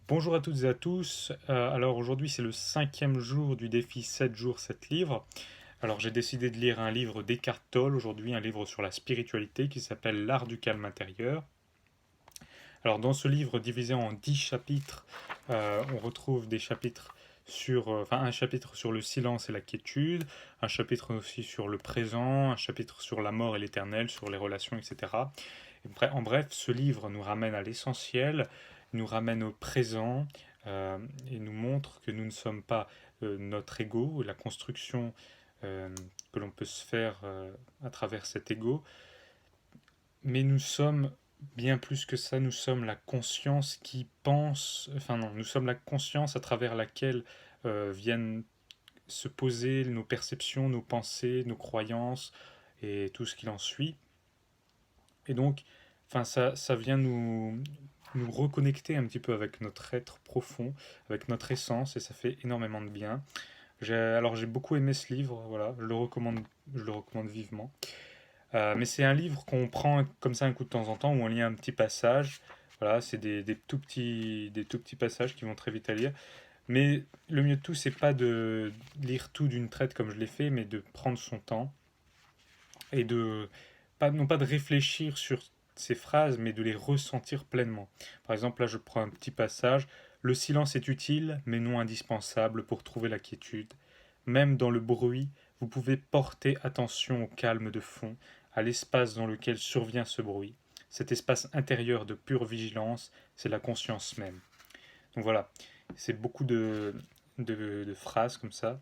Bonjour à toutes et à tous. Alors aujourd'hui c'est le cinquième jour du défi 7 jours 7 livres. Alors j'ai décidé de lire un livre d'Eckhart Tolle aujourd'hui, un livre sur la spiritualité qui s'appelle L'art du calme intérieur. Alors dans ce livre divisé en 10 chapitres, on retrouve des chapitres un chapitre sur le silence et la quiétude, un chapitre aussi sur le présent, un chapitre sur la mort et l'éternel, sur les relations, etc. En bref, ce livre nous ramène à l'essentiel, nous ramène au présent et nous montre que nous ne sommes pas notre ego, la construction euh, que l'on peut se faire à travers cet ego, mais nous sommes bien plus que ça, nous sommes la conscience qui pense, enfin non, nous sommes la conscience à travers laquelle viennent se poser nos perceptions, nos pensées, nos croyances et tout ce qui en suit. Et donc, ça vient nous reconnecter un petit peu avec notre être profond, avec notre essence, et ça fait énormément de bien. Alors j'ai beaucoup aimé ce livre, voilà, je le recommande vivement. Mais c'est un livre qu'on prend comme ça un coup de temps en temps, où on lit un petit passage. Voilà, c'est des tout petits passages qui vont très vite à lire. Mais le mieux de tout, c'est pas de lire tout d'une traite comme je l'ai fait, mais de prendre son temps et non pas de réfléchir sur ces phrases, mais de les ressentir pleinement. Par exemple, là, je prends un petit passage. Le silence est utile, mais non indispensable pour trouver la quiétude. Même dans le bruit, vous pouvez porter attention au calme de fond, à l'espace dans lequel survient ce bruit. Cet espace intérieur de pure vigilance, c'est la conscience même. Donc voilà, c'est beaucoup de phrases comme ça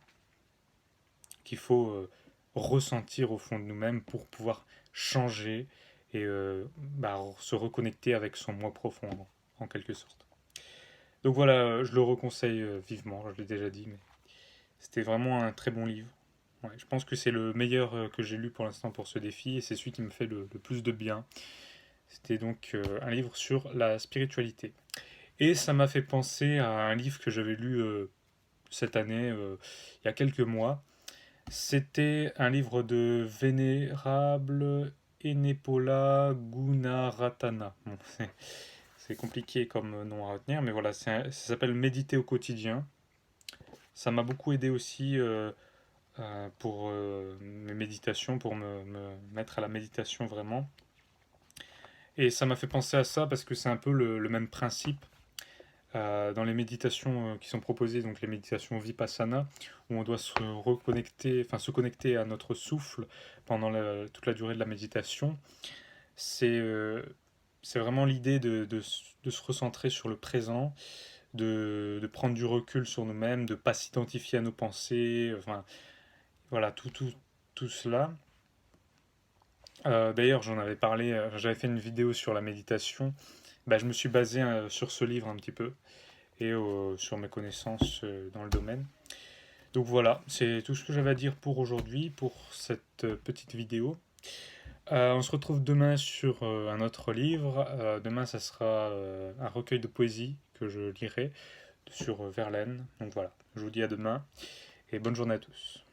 qu'il faut ressentir au fond de nous-mêmes pour pouvoir changer et se reconnecter avec son moi profond en quelque sorte. Donc voilà, je le reconseille vivement, je l'ai déjà dit, mais c'était vraiment un très bon livre. Ouais, je pense que c'est le meilleur que j'ai lu pour l'instant pour ce défi et c'est celui qui me fait le plus de bien. C'était donc un livre sur la spiritualité. Et ça m'a fait penser à un livre que j'avais lu cette année, il y a quelques mois. C'était un livre de Vénérable Enepola Gunaratana. Bon, c'est compliqué comme nom à retenir, mais voilà, ça s'appelle Méditer au quotidien. Ça m'a beaucoup aidé aussi pour mes méditations, pour me mettre à la méditation vraiment. Et ça m'a fait penser à ça parce que c'est un peu le même principe dans les méditations qui sont proposées, donc les méditations Vipassana, où on doit se reconnecter, enfin se connecter à notre souffle pendant toute la durée de la méditation. C'est c'est vraiment l'idée de se recentrer sur le présent, de prendre du recul sur nous-mêmes, de ne pas s'identifier à nos pensées, enfin voilà, tout cela. D'ailleurs, j'en avais parlé, j'avais fait une vidéo sur la méditation. Bah, je me suis basé sur ce livre un petit peu et sur mes connaissances dans le domaine. Donc voilà, c'est tout ce que j'avais à dire pour aujourd'hui, pour cette petite vidéo. On se retrouve demain sur un autre livre. Demain, ça sera un recueil de poésie que je lirai sur Verlaine. Donc voilà, je vous dis à demain et bonne journée à tous.